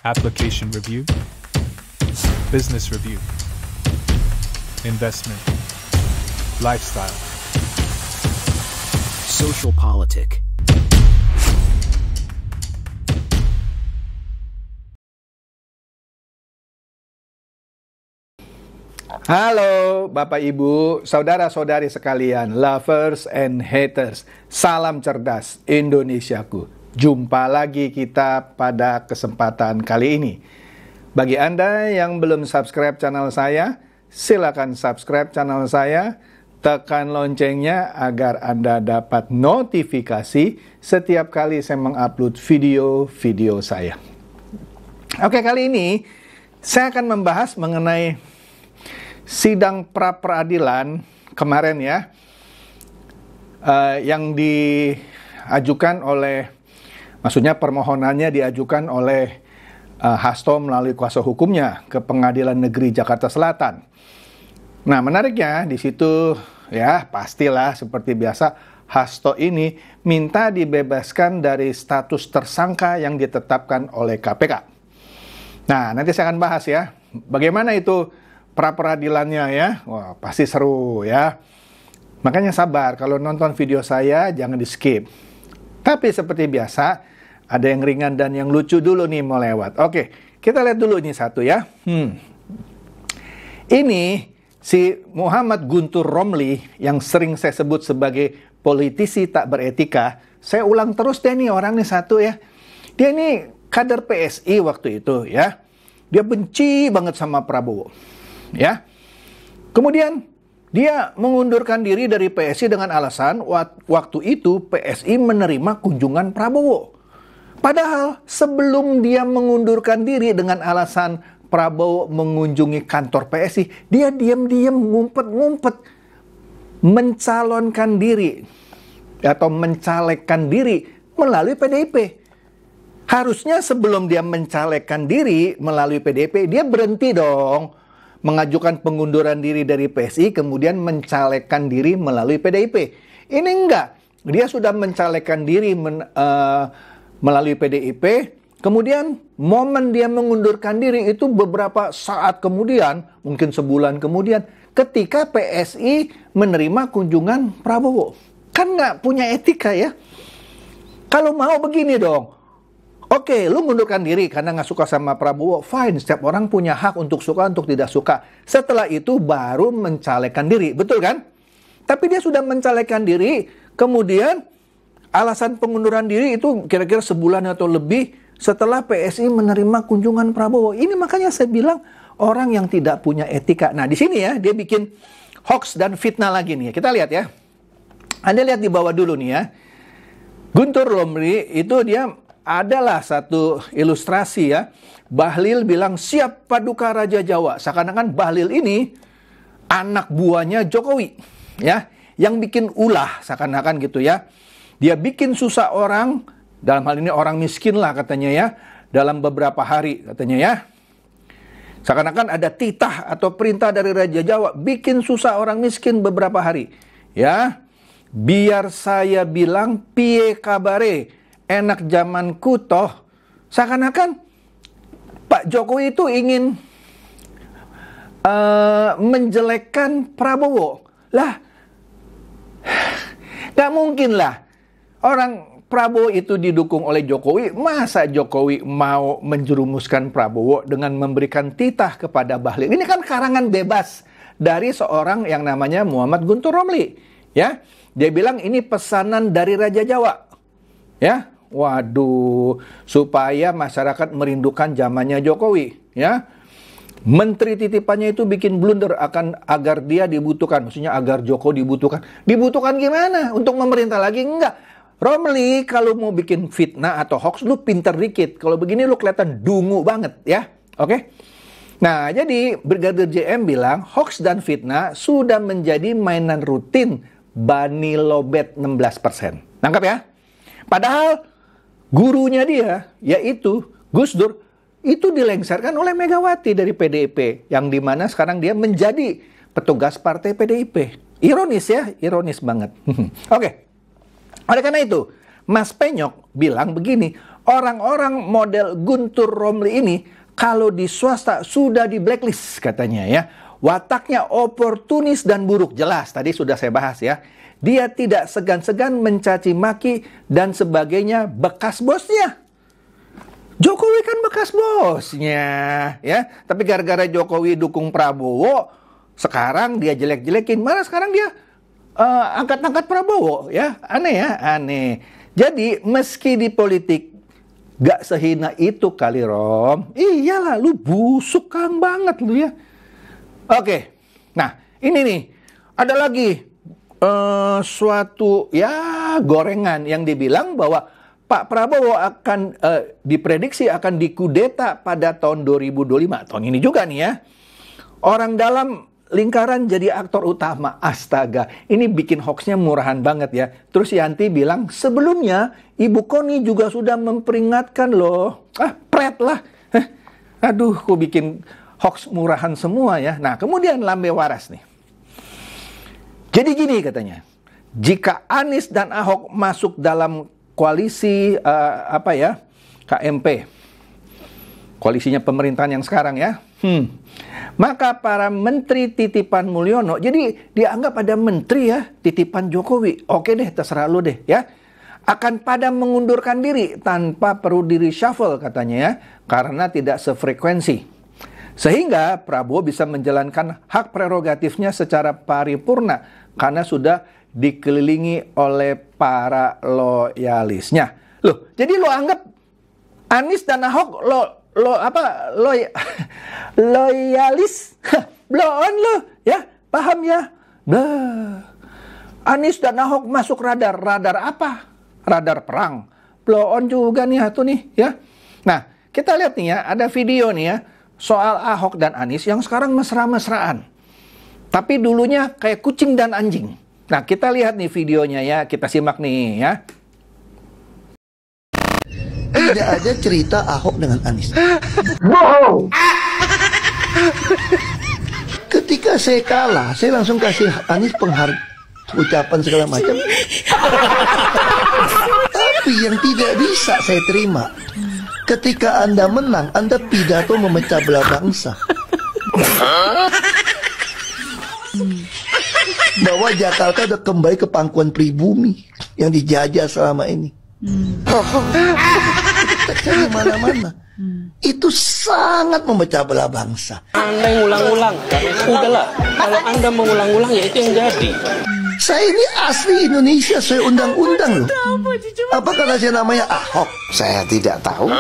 application review, business review, investment, lifestyle, social politic. Halo Bapak Ibu, saudara-saudari sekalian, lovers and haters. Salam cerdas Indonesiaku. Jumpa lagi kita pada kesempatan kali ini. Bagi Anda yang belum subscribe channel saya, silakan subscribe channel saya, tekan loncengnya agar Anda dapat notifikasi setiap kali saya mengupload video-video saya. Oke, kali ini saya akan membahas mengenai sidang pra-peradilan kemarin ya, yang diajukan oleh, maksudnya permohonannya diajukan oleh Hasto melalui kuasa hukumnya ke Pengadilan Negeri Jakarta Selatan. Nah, menariknya di situ ya, pastilah seperti biasa Hasto ini minta dibebaskan dari status tersangka yang ditetapkan oleh KPK. Nah, nanti saya akan bahas ya, bagaimana itu pra-peradilannya ya. Wah, pasti seru ya. Makanya sabar, kalau nonton video saya jangan di skip. Tapi seperti biasa, ada yang ringan dan yang lucu dulu nih mau lewat. Oke, kita lihat dulu ini satu ya. Ini si Muhammad Guntur Romli yang sering saya sebut sebagai politisi tak beretika. Saya ulang terus deh nih orang nih satu ya. Dia ini kader PSI waktu itu ya. Dia benci banget sama Prabowo. Ya. Kemudian dia mengundurkan diri dari PSI dengan alasan waktu itu PSI menerima kunjungan Prabowo. Padahal sebelum dia mengundurkan diri dengan alasan Prabowo mengunjungi kantor PSI, dia diam-diam ngumpet-ngumpet mencalonkan diri atau mencalekkan diri melalui PDIP. Harusnya sebelum dia mencalekkan diri melalui PDIP, dia berhenti dong mengajukan pengunduran diri dari PSI, kemudian mencalekkan diri melalui PDIP. Ini enggak. Dia sudah mencalekkan diri melalui PDIP, kemudian momen dia mengundurkan diri itu beberapa saat kemudian, mungkin sebulan kemudian, ketika PSI menerima kunjungan Prabowo. Kan nggak punya etika ya. Kalau mau begini dong. Oke, lu mengundurkan diri karena nggak suka sama Prabowo, fine. Setiap orang punya hak untuk suka, untuk tidak suka. Setelah itu baru mencalekkan diri, betul kan? Tapi dia sudah mencalekkan diri, kemudian alasan pengunduran diri itu kira-kira sebulan atau lebih setelah PSI menerima kunjungan Prabowo. Ini makanya saya bilang orang yang tidak punya etika. Nah, di sini ya, dia bikin hoax dan fitnah lagi nih. Kita lihat ya. Anda lihat di bawah dulu nih ya. Guntur Romli itu dia adalah satu ilustrasi ya. Bahlil bilang siap paduka Raja Jawa. Seakan-akan Bahlil ini anak buahnya Jokowi ya, yang bikin ulah seakan-akan gitu ya. Dia bikin susah orang, dalam hal ini orang miskin lah katanya ya, dalam beberapa hari katanya ya. Seakan-akan ada titah atau perintah dari Raja Jawa, bikin susah orang miskin beberapa hari. Ya, biar saya bilang piye kabare, enak zamanku toh. Seakan-akan Pak Jokowi itu ingin menjelekkan Prabowo. Lah, gak mungkin lah. Orang Prabowo itu didukung oleh Jokowi, masa Jokowi mau menjerumuskan Prabowo dengan memberikan titah kepada Bahlil? Ini kan karangan bebas dari seorang yang namanya Muhammad Guntur Romli. Ya, dia bilang ini pesanan dari Raja Jawa. Ya, waduh, supaya masyarakat merindukan zamannya Jokowi. Ya, menteri titipannya itu bikin blunder agar dia dibutuhkan, maksudnya agar Jokowi dibutuhkan. Dibutuhkan gimana? Untuk memerintah lagi? Enggak. Romli, kalau mau bikin fitnah atau hoax, lu pinter dikit. Kalau begini lu kelihatan dungu banget ya. Oke? Nah, jadi Brigadir JM bilang hoax dan fitnah sudah menjadi mainan rutin Bani Lobet 16%. Nangkap ya? Padahal gurunya dia, yaitu Gus Dur, itu dilengsarkan oleh Megawati dari PDIP. Yang dimana sekarang dia menjadi petugas partai PDIP. Ironis ya, ironis banget. Oke. Oleh karena itu, Mas Penyok bilang begini, orang-orang model Guntur Romli ini kalau di swasta sudah di blacklist katanya ya. Wataknya oportunis dan buruk, jelas tadi sudah saya bahas ya. Dia tidak segan-segan mencaci maki dan sebagainya bekas bosnya. Jokowi kan bekas bosnya ya. Tapi gara-gara Jokowi dukung Prabowo, sekarang dia jelek-jelekin. Malah sekarang dia angkat-angkat Prabowo ya. Aneh ya, aneh. Jadi meski di politik gak sehina itu kali Rom. Iyalah lu busuk kang banget lu ya. Oke. Nah, ini nih. Ada lagi suatu ya gorengan yang dibilang bahwa Pak Prabowo akan diprediksi akan dikudeta pada tahun 2025. Tahun ini juga nih ya. Orang dalam lingkaran jadi aktor utama. Astaga, ini bikin hoaxnya murahan banget ya. Terus Yanti bilang, sebelumnya Ibu Koni juga sudah memperingatkan loh. Pret lah. Aduh, kok bikin hoax murahan semua ya. Nah, kemudian Lambe Waras nih. Jadi gini katanya, jika Anies dan Ahok masuk dalam koalisi KMP, koalisinya pemerintahan yang sekarang ya, maka para menteri titipan Mulyono, jadi dianggap ada menteri ya titipan Jokowi, oke deh terserah lu deh ya, akan pada mengundurkan diri tanpa perlu di reshuffle katanya ya, karena tidak sefrekuensi. Sehingga Prabowo bisa menjalankan hak prerogatifnya secara paripurna karena sudah dikelilingi oleh para loyalisnya. Loh, jadi lo anggap Anies dan Ahok loyalis? Blow on lo, ya, paham ya? Anies dan Ahok masuk radar apa? Radar perang. Blow on juga nih tuh nih, ya. Nah, kita lihat nih ya, ada video nih ya soal Ahok dan Anies yang sekarang mesra-mesraan. Tapi dulunya kayak kucing dan anjing. Nah, kita lihat nih videonya ya, kita simak nih ya. Tidak ada cerita Ahok dengan Anies. Bohong. Ketika saya kalah, saya langsung kasih Anies ucapan segala macam. Tapi yang tidak bisa saya terima, ketika Anda menang, Anda pidato memecah belah bangsa. Bahwa Jakarta udah kembali ke pangkuan pribumi yang dijajah selama ini. Di mana-mana. Itu sangat memecah belah bangsa. Anda yang ulang-ulang, udahlah. Kalau Anda mengulang-ulang ya itu yang jadi. Saya ini asli Indonesia, saya undang-undang loh. Apa kata saya namanya Ahok? Saya tidak tahu.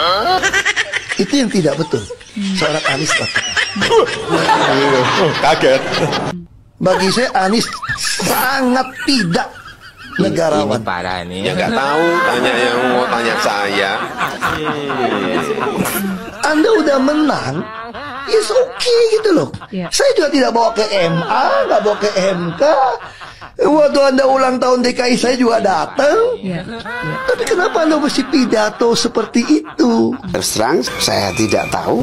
Itu yang tidak betul. Seorang Anies kata. Kaget. Bagi saya Anies sangat tidak negarawan. Ini parah nih. Ya nggak tahu, tanya yang mau tanya saya. Anda udah menang, it's okay gitu loh. Saya juga tidak bawa ke MA, nggak bawa ke MK. Waktu Anda ulang tahun DKI saya juga datang. Tapi kenapa Anda mesti pidato seperti itu? Terus terang, saya tidak tahu.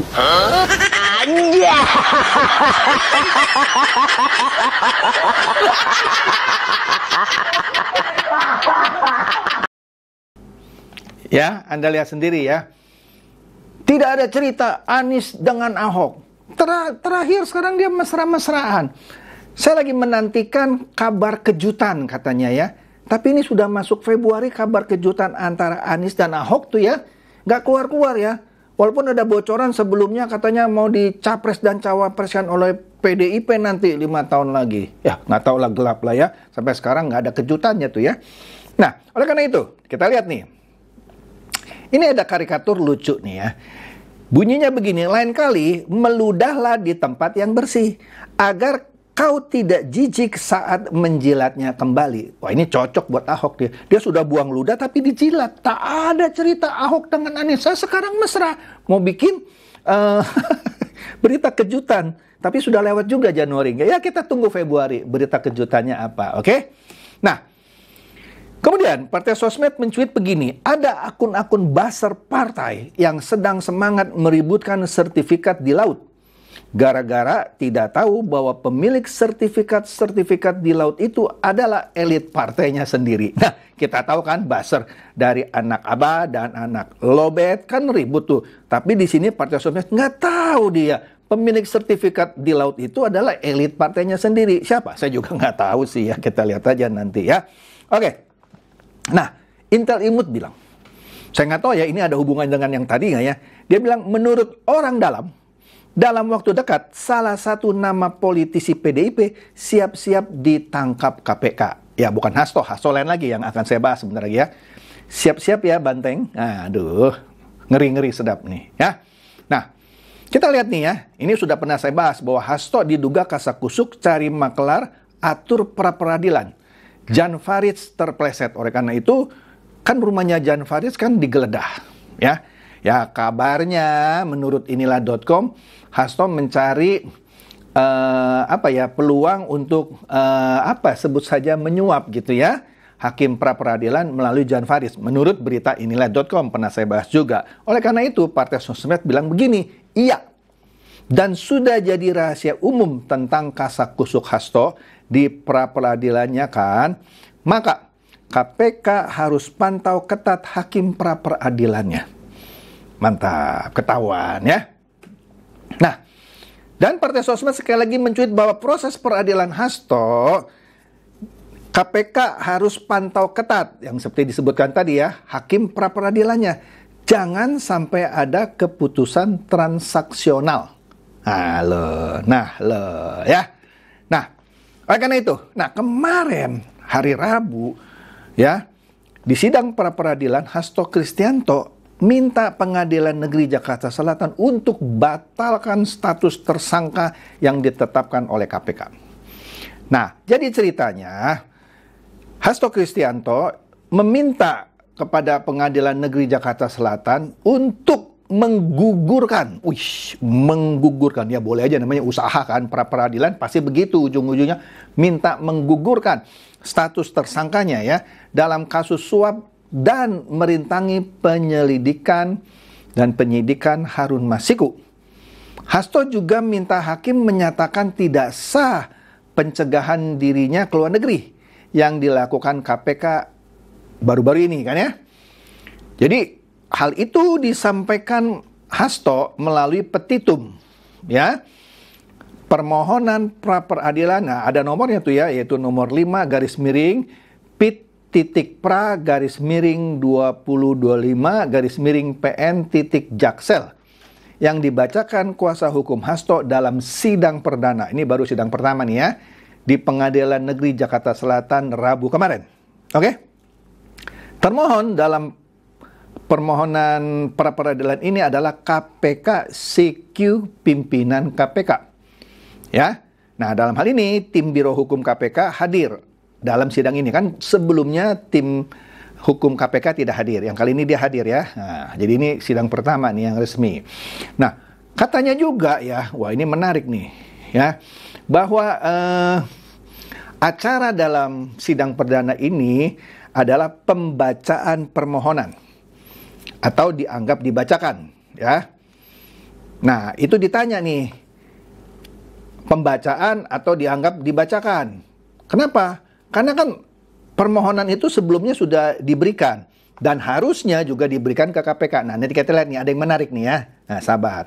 Ya, Anda lihat sendiri ya. Tidak ada cerita Anies dengan Ahok. Terakhir sekarang dia mesra-mesraan. Saya lagi menantikan kabar kejutan katanya ya. Tapi ini sudah masuk Februari, kabar kejutan antara Anies dan Ahok tuh ya. Nggak keluar-keluar ya. Walaupun ada bocoran sebelumnya katanya mau dicapres dan cawapreskan oleh PDIP nanti 5 tahun lagi. Ya nggak tahu lah, gelap lah ya. Sampai sekarang nggak ada kejutannya tuh ya. Nah, oleh karena itu kita lihat nih. Ini ada karikatur lucu nih ya. Bunyinya begini, lain kali meludahlah di tempat yang bersih agar kau tidak jijik saat menjilatnya kembali. Wah, ini cocok buat Ahok dia. Dia sudah buang ludah tapi dijilat. Tak ada cerita Ahok dengan Anies. Saya sekarang mesra. Mau bikin berita kejutan. Tapi sudah lewat juga Januari. Ya kita tunggu Februari berita kejutannya apa. Oke? Nah, kemudian Partai Sosmed mencuit begini. Ada akun-akun buzzer partai yang sedang semangat meributkan sertifikat di laut. Gara-gara tidak tahu bahwa pemilik sertifikat di laut itu adalah elit partainya sendiri. Nah, Kita tahu kan buzzer dari anak Abah dan anak Lobet kan ribut tuh. Tapi di sini Partai Sosmed nggak tahu dia. Pemilik sertifikat di laut itu adalah elit partainya sendiri. Siapa? Saya juga nggak tahu sih ya. Kita lihat aja nanti ya. Oke. Nah, Intel Imut bilang, saya nggak tahu ya ini ada hubungan dengan yang tadi nggak ya. Dia bilang menurut orang dalam waktu dekat salah satu nama politisi PDIP siap-siap ditangkap KPK. Ya bukan Hasto lain lagi yang akan saya bahas sebentar lagi ya. Siap-siap ya Banteng. Aduh, ngeri-ngeri sedap nih ya. Nah, kita lihat nih ya, ini sudah pernah saya bahas bahwa Hasto diduga kasakusuk cari makelar atur pra-peradilan. Jan Faridz terpleset. Oleh karena itu, kan rumahnya Jan Faridz kan digeledah. Ya, kabarnya menurut inilah.com, Hasto mencari peluang untuk sebut saja menyuap gitu ya. Hakim pra-peradilan melalui Jan Faridz. Menurut berita inilah.com, pernah saya bahas juga. Oleh karena itu, Partai Sosmed bilang begini, iya, dan sudah jadi rahasia umum tentang kasakusuk Hasto di pra-peradilannya kan, maka KPK harus pantau ketat hakim pra-peradilannya. Mantap, ketahuan ya. Nah, dan Partai Sosmed sekali lagi mencuit bahwa proses peradilan Hasto KPK harus pantau ketat, yang seperti disebutkan tadi ya, hakim pra-peradilannya. Jangan sampai ada keputusan transaksional. Nah, ya. Nah, oleh karena itu, kemarin hari Rabu, ya, di sidang pra-peradilan Hasto Kristianto minta Pengadilan Negeri Jakarta Selatan untuk batalkan status tersangka yang ditetapkan oleh KPK. Nah, jadi ceritanya, Hasto Kristianto meminta kepada Pengadilan Negeri Jakarta Selatan untuk menggugurkan, ya boleh aja namanya usaha kan, pra-peradilan pasti begitu ujung-ujungnya, minta menggugurkan status tersangkanya ya, dalam kasus suap dan merintangi penyelidikan dan penyidikan Harun Masiku. Hasto juga minta hakim menyatakan tidak sah pencegahan dirinya ke luar negeri yang dilakukan KPK baru-baru ini kan ya. Jadi hal itu disampaikan Hasto melalui petitum ya. Permohonan pra-peradilan, ada nomornya tuh ya, yaitu nomor 5-pit-pra-2025-PN-Jaksel yang dibacakan kuasa hukum Hasto dalam sidang perdana. Ini baru sidang pertama nih ya, di Pengadilan Negeri Jakarta Selatan Rabu kemarin. Oke? Termohon dalam permohonan pra-peradilan ini adalah KPK CQ pimpinan KPK. Ya. Nah, dalam hal ini tim Biro Hukum KPK hadir dalam sidang ini kan, sebelumnya tim hukum KPK tidak hadir. Yang kali ini dia hadir ya. Nah, jadi ini sidang pertama nih yang resmi. Nah, katanya juga ya, wah ini menarik nih ya, bahwa acara dalam sidang perdana ini adalah pembacaan permohonan atau dianggap dibacakan ya. Nah, itu ditanya nih, pembacaan atau dianggap dibacakan. Kenapa? Karena kan permohonan itu sebelumnya sudah diberikan dan harusnya juga diberikan ke KPK. Nah, nanti kita lihat nih, ada yang menarik nih ya. Nah, sabar.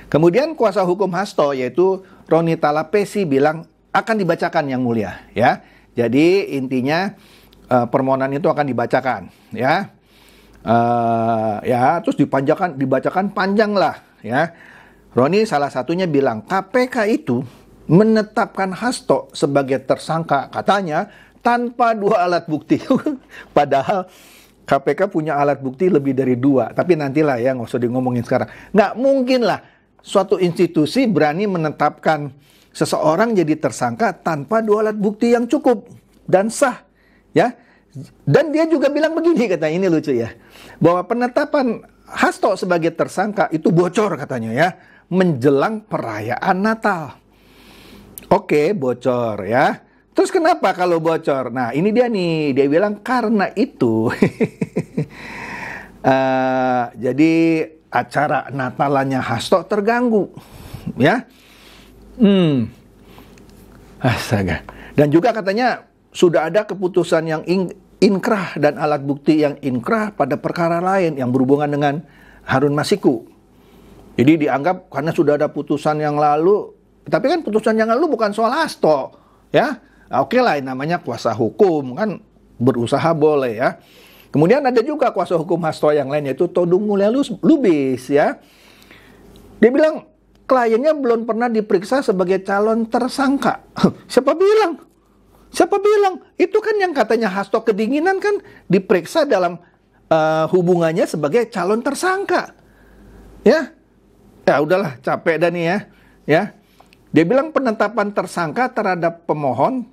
Kemudian kuasa hukum Hasto yaitu Roni Talapesi bilang akan dibacakan yang mulia ya. Jadi intinya permohonan itu akan dibacakan ya. Terus dibacakan panjang lah ya. Roni salah satunya bilang KPK itu menetapkan Hasto sebagai tersangka katanya tanpa 2 alat bukti. Padahal KPK punya alat bukti lebih dari 2. Tapi nantilah ya, nggak usah ngomongin sekarang. Nggak mungkin lah suatu institusi berani menetapkan seseorang jadi tersangka tanpa 2 alat bukti yang cukup dan sah ya. Dan dia juga bilang begini, katanya, ini lucu ya, bahwa penetapan Hasto sebagai tersangka itu bocor katanya ya, menjelang perayaan Natal. Oke, bocor ya. Terus kenapa kalau bocor? Nah, ini dia nih, dia bilang karena itu jadi acara Natalannya Hasto terganggu ya. Astaga. Dan juga katanya sudah ada keputusan yang inkrah dan alat bukti yang inkrah pada perkara lain yang berhubungan dengan Harun Masiku. Jadi dianggap karena sudah ada putusan yang lalu, tapi kan putusan yang lalu bukan soal Hasto, ya. Oke lah, namanya kuasa hukum, kan berusaha boleh ya. Kemudian ada juga kuasa hukum Hasto yang lain, yaitu Todung Mulya Lubis ya. Dia bilang kliennya belum pernah diperiksa sebagai calon tersangka. Siapa bilang? Siapa bilang? Itu kan yang katanya Hasto kedinginan kan diperiksa dalam hubungannya sebagai calon tersangka. Ya. Ya udahlah, capek dah nih ya. Ya. Dia bilang penetapan tersangka terhadap pemohon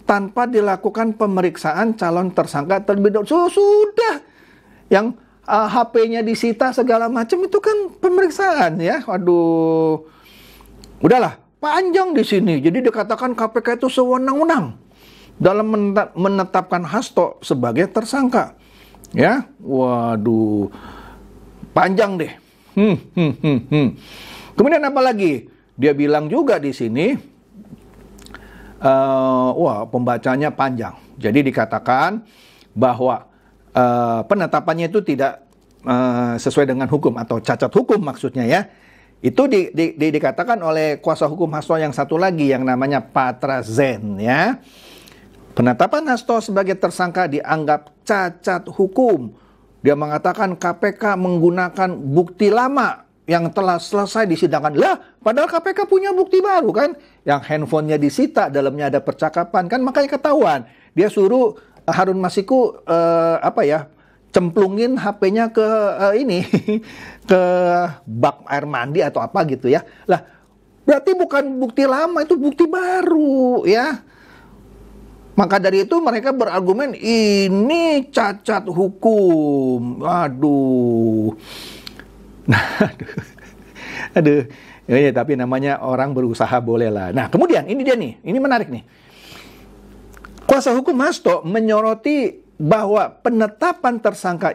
tanpa dilakukan pemeriksaan calon tersangka terlebih dahulu. Sudah. Yang HP-nya disita segala macam itu kan pemeriksaan ya. Waduh. Udahlah, panjang di sini. Jadi dikatakan KPK itu sewenang-wenang dalam menetapkan Hasto sebagai tersangka. Ya. Waduh. Panjang deh. Kemudian apa lagi? Dia bilang juga di sini, pembacanya panjang. Jadi dikatakan bahwa penetapannya itu tidak sesuai dengan hukum atau cacat hukum maksudnya ya. Itu dikatakan oleh kuasa hukum Hasto yang satu lagi yang namanya Patra Zen ya. Penetapan Hasto sebagai tersangka dianggap cacat hukum. Dia mengatakan KPK menggunakan bukti lama yang telah selesai disidangkan. Lah, padahal KPK punya bukti baru kan? Yang handphonenya disita, dalamnya ada percakapan kan, makanya ketahuan. Dia suruh Harun Masiku cemplungin HP-nya ke ke bak air mandi atau apa gitu ya. Lah, berarti bukan bukti lama, itu bukti baru ya. Maka dari itu mereka berargumen ini cacat hukum. Aduh. Aduh. Ya, tapi namanya orang berusaha boleh lah. Nah, kemudian ini dia nih. Ini menarik nih. Kuasa hukum Hasto menyoroti bahwa penetapan tersangka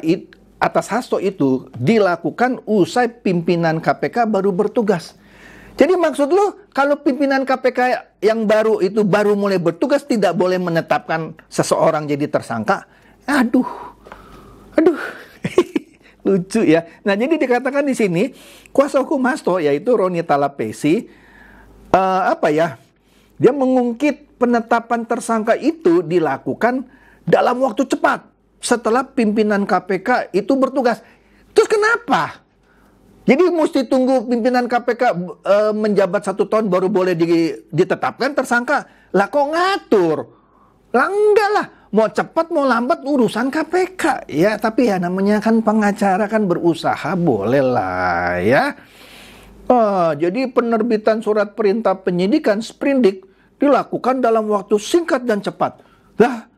atas Hasto itu dilakukan usai pimpinan KPK baru bertugas. Jadi maksud lu, kalau pimpinan KPK yang baru itu baru mulai bertugas tidak boleh menetapkan seseorang jadi tersangka? Aduh. Lucu ya. Nah, jadi dikatakan di sini, kuasa hukum Hasto yaitu Roni Talapesi, dia mengungkit penetapan tersangka itu dilakukan dalam waktu cepat setelah pimpinan KPK itu bertugas. Terus kenapa? Jadi mesti tunggu pimpinan KPK menjabat 1 tahun baru boleh ditetapkan tersangka. Lah kok ngatur? Lah enggak lah. Mau cepat mau lambat urusan KPK. Ya tapi ya namanya kan pengacara kan berusaha boleh lah ya. Jadi penerbitan surat perintah penyidikan sprindik dilakukan dalam waktu singkat dan cepat. Lah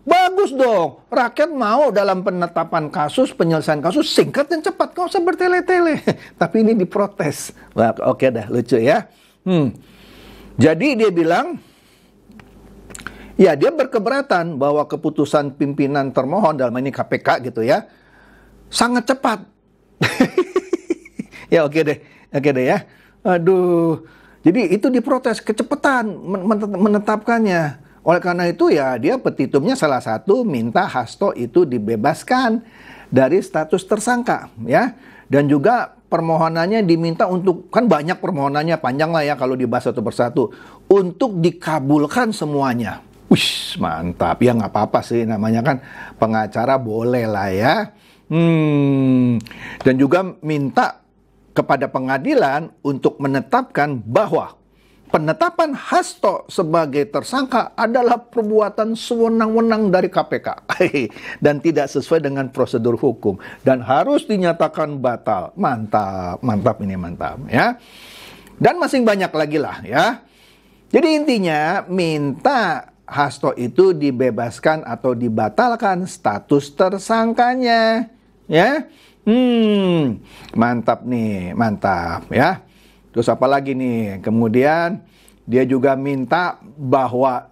bagus dong, rakyat mau dalam penetapan kasus, penyelesaian kasus singkat dan cepat, nggak usah bertele-tele. Tapi ini diprotes. Wah, oke dah, lucu ya. Jadi dia bilang, ya dia berkeberatan bahwa keputusan pimpinan termohon dalam ini KPK gitu ya, sangat cepat. Ya oke deh ya. Aduh, jadi itu diprotes kecepatan menetapkannya. Oleh karena itu ya dia petitumnya salah satu minta Hasto itu dibebaskan dari status tersangka ya. Dan juga permohonannya diminta untuk, kan banyak permohonannya, panjang lah ya kalau dibahas satu persatu, untuk dikabulkan semuanya. Wih mantap, ya nggak apa-apa sih namanya kan pengacara boleh lah ya. Dan juga minta kepada pengadilan untuk menetapkan bahwa penetapan Hasto sebagai tersangka adalah perbuatan sewenang-wenang dari KPK dan tidak sesuai dengan prosedur hukum dan harus dinyatakan batal. Mantap ya. Dan masih banyak lagi lah ya. Jadi intinya minta Hasto itu dibebaskan atau dibatalkan status tersangkanya ya. Mantap ya. Terus apa lagi nih? Kemudian dia juga minta bahwa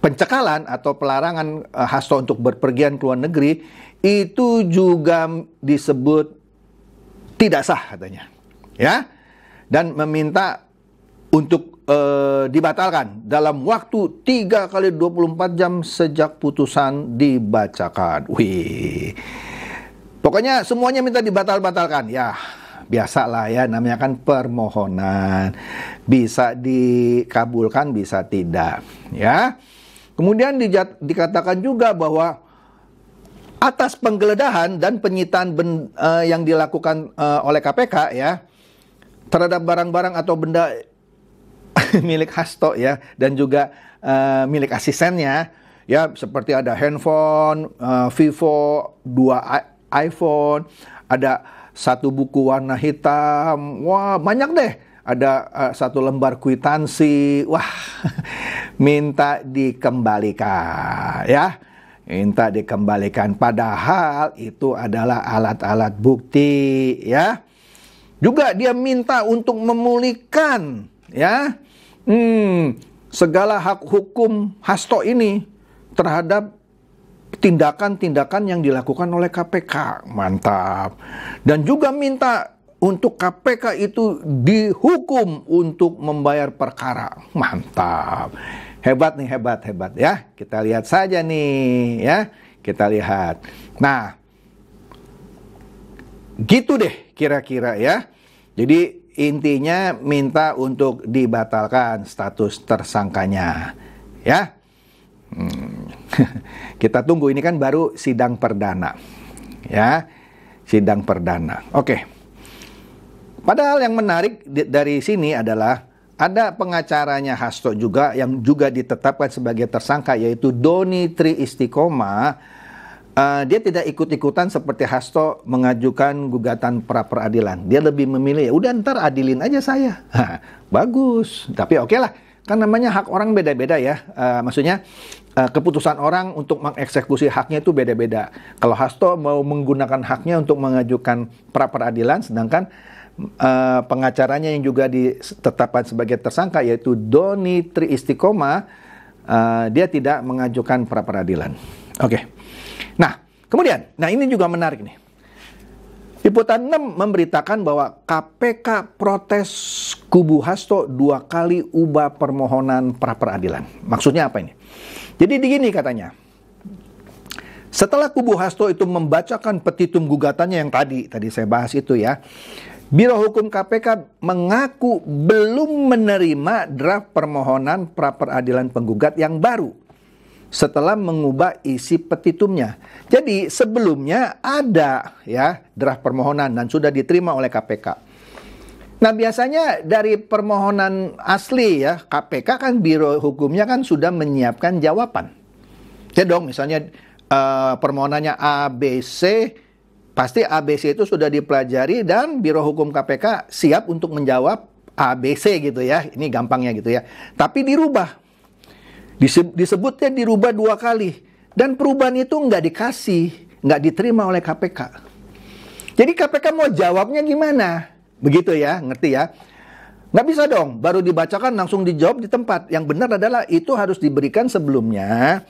pencekalan atau pelarangan Hasto untuk berpergian ke luar negeri itu juga disebut tidak sah katanya. Ya. Dan meminta untuk dibatalkan dalam waktu 3 kali 24 jam sejak putusan dibacakan. Wih. Pokoknya semuanya minta dibatalkan. Ya, biasalah ya, namanya kan permohonan. Bisa dikabulkan, bisa tidak, ya. Kemudian dikatakan juga bahwa atas penggeledahan dan penyitaan yang dilakukan oleh KPK ya terhadap barang-barang atau benda milik Hasto ya, dan juga milik asistennya ya, seperti ada handphone, Vivo, 2 iPhone, ada 1 buku warna hitam, wah banyak deh, ada 1 lembar kwitansi, wah minta dikembalikan ya, minta dikembalikan, padahal itu adalah alat-alat bukti ya. Juga dia minta untuk memulihkan ya segala hak hukum Hasto ini terhadap tindakan-tindakan yang dilakukan oleh KPK. Mantap. Dan juga minta untuk KPK itu dihukum untuk membayar perkara. Mantap. Hebat nih, hebat ya. Kita lihat saja nih ya. Kita lihat. Nah, gitu deh kira-kira ya. Jadi intinya minta untuk dibatalkan status tersangkanya, ya. Kita tunggu, ini kan baru sidang perdana, ya, sidang perdana. Oke. Padahal yang menarik dari sini adalah ada pengacaranya Hasto juga yang juga ditetapkan sebagai tersangka, yaitu Doni Tri Istiqomah. Dia tidak ikut-ikutan seperti Hasto mengajukan gugatan pra-peradilan. Dia lebih memilih, ya udah ntar adilin aja saya. Bagus, tapi oke lah, kan namanya hak orang beda-beda ya. Maksudnya keputusan orang untuk mengeksekusi haknya itu beda-beda. Kalau Hasto mau menggunakan haknya untuk mengajukan pra-peradilan, sedangkan pengacaranya yang juga ditetapkan sebagai tersangka yaitu Doni Tri Istiqomah, dia tidak mengajukan pra-peradilan. Oke. Nah, kemudian, ini juga menarik nih. Liputan 6 memberitakan bahwa KPK protes kubu Hasto 2 kali ubah permohonan pra-peradilan. Maksudnya apa ini? Jadi begini katanya. Setelah kubu Hasto itu membacakan petitum gugatannya yang tadi saya bahas itu ya, Biro Hukum KPK mengaku belum menerima draft permohonan pra-peradilan penggugat yang baru setelah mengubah isi petitumnya. Jadi sebelumnya ada ya draft permohonan dan sudah diterima oleh KPK. Nah, biasanya dari permohonan asli ya, KPK kan Biro Hukumnya kan sudah menyiapkan jawaban. Ya dong, misalnya permohonannya ABC, pasti ABC itu sudah dipelajari dan Biro Hukum KPK siap untuk menjawab ABC gitu ya. Ini gampangnya gitu ya. Tapi dirubah. Disebutnya dirubah 2 kali. Dan perubahan itu nggak diterima oleh KPK. Jadi KPK mau jawabnya gimana? Begitu ya, ngerti ya? Nggak bisa dong, baru dibacakan langsung dijawab di tempat. Yang benar adalah itu harus diberikan sebelumnya.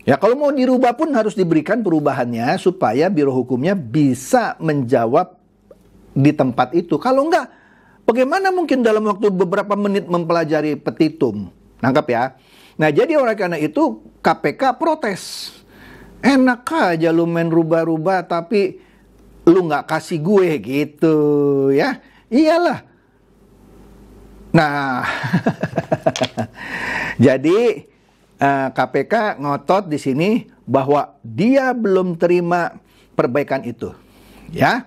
Ya, kalau mau dirubah pun harus diberikan perubahannya supaya Biro Hukumnya bisa menjawab di tempat itu. Kalau enggak, bagaimana mungkin dalam waktu beberapa menit mempelajari petitum? Nangkap ya? Nah, jadi oleh karena itu KPK protes. Enak aja lu main rubah-rubah tapi lu nggak kasih gue gitu ya. Iyalah. Nah, jadi KPK ngotot di sini bahwa dia belum terima perbaikan itu. Ya.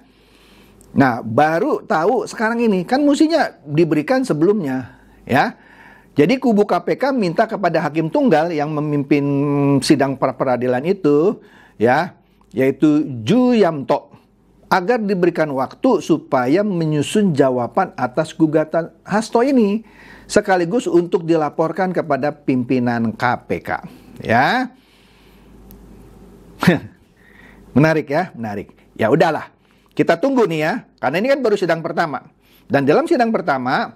Nah, baru tahu sekarang ini kan mestinya diberikan sebelumnya, ya. Jadi kubu KPK minta kepada hakim tunggal yang memimpin sidang pra-peradilan itu, ya, yaitu Ju Yamto, agar diberikan waktu supaya menyusun jawaban atas gugatan Hasto ini, sekaligus untuk dilaporkan kepada pimpinan KPK, ya. Menarik ya, menarik. Ya udahlah, kita tunggu nih ya, karena ini kan baru sidang pertama. Dan dalam sidang pertama,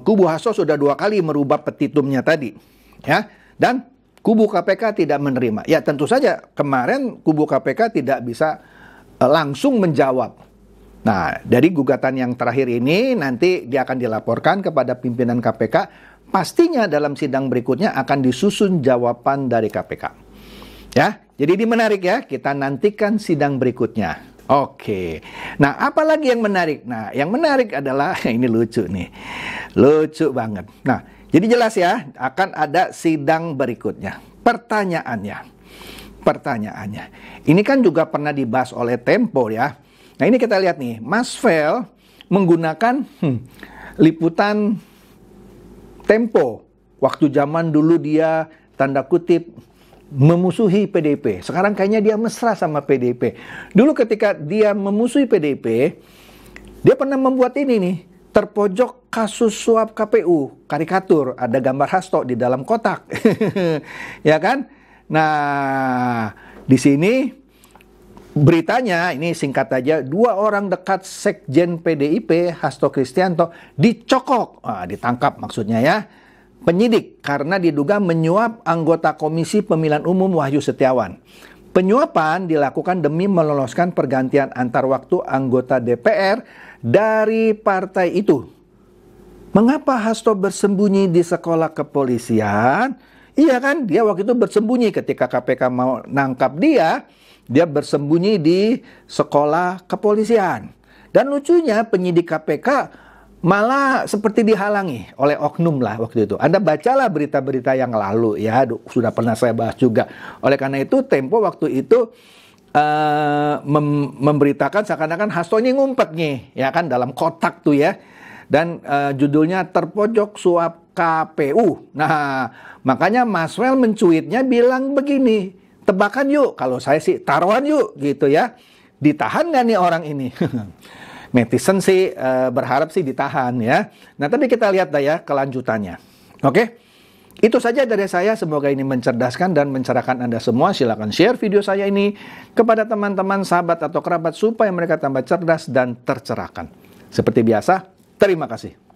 kubu Hasto sudah 2 kali merubah petitumnya tadi, ya, dan kubu KPK tidak menerima. Ya tentu saja kemarin kubu KPK tidak bisa langsung menjawab, Nah, dari gugatan yang terakhir ini nanti dia akan dilaporkan kepada pimpinan KPK. Pastinya dalam sidang berikutnya akan disusun jawaban dari KPK. Ya, jadi ini menarik ya. Kita nantikan sidang berikutnya. Oke. Nah, apalagi yang menarik? Nah, yang menarik adalah ini lucu nih. Lucu banget. Nah, jadi jelas ya, akan ada sidang berikutnya. Pertanyaannya. Ini kan juga pernah dibahas oleh Tempo ya. Nah, ini kita lihat nih, Mas Vel menggunakan liputan Tempo. Waktu zaman dulu dia tanda kutip memusuhi PDIP. Sekarang kayaknya dia mesra sama PDIP. Dulu ketika dia memusuhi PDIP, dia pernah membuat ini nih, terpojok kasus suap KPU, karikatur, ada gambar Hasto di dalam kotak. Ya kan? Nah, di sini beritanya, ini singkat aja, 2 orang dekat Sekjen PDIP, Hasto Kristianto, dicokok, ditangkap maksudnya ya, penyidik karena diduga menyuap anggota Komisi Pemilihan Umum Wahyu Setiawan. Penyuapan dilakukan demi meloloskan pergantian antar waktu anggota DPR dari partai itu. Mengapa Hasto bersembunyi di sekolah kepolisian? Iya kan, dia waktu itu bersembunyi ketika KPK mau nangkap dia bersembunyi di sekolah kepolisian. Dan lucunya penyidik KPK malah seperti dihalangi oleh oknum lah waktu itu. Anda bacalah berita-berita yang lalu ya, sudah pernah saya bahas juga. Oleh karena itu Tempo waktu itu memberitakan seakan-akan Hasto ini ngumpet nih, ya kan, dalam kotak tuh ya. Dan judulnya terpojok suap KPU. Nah, makanya Mas Vel mencuitnya bilang begini, tebakan yuk, kalau saya sih taruhan yuk gitu ya. Ditahan nggak nih orang ini? Netizen sih berharap sih ditahan ya. Nah, tapi kita lihat dah ya kelanjutannya. Oke? Itu saja dari saya. Semoga ini mencerdaskan dan mencerahkan Anda semua. Silakan share video saya ini kepada teman-teman, sahabat atau kerabat supaya mereka tambah cerdas dan tercerahkan. Seperti biasa, terima kasih.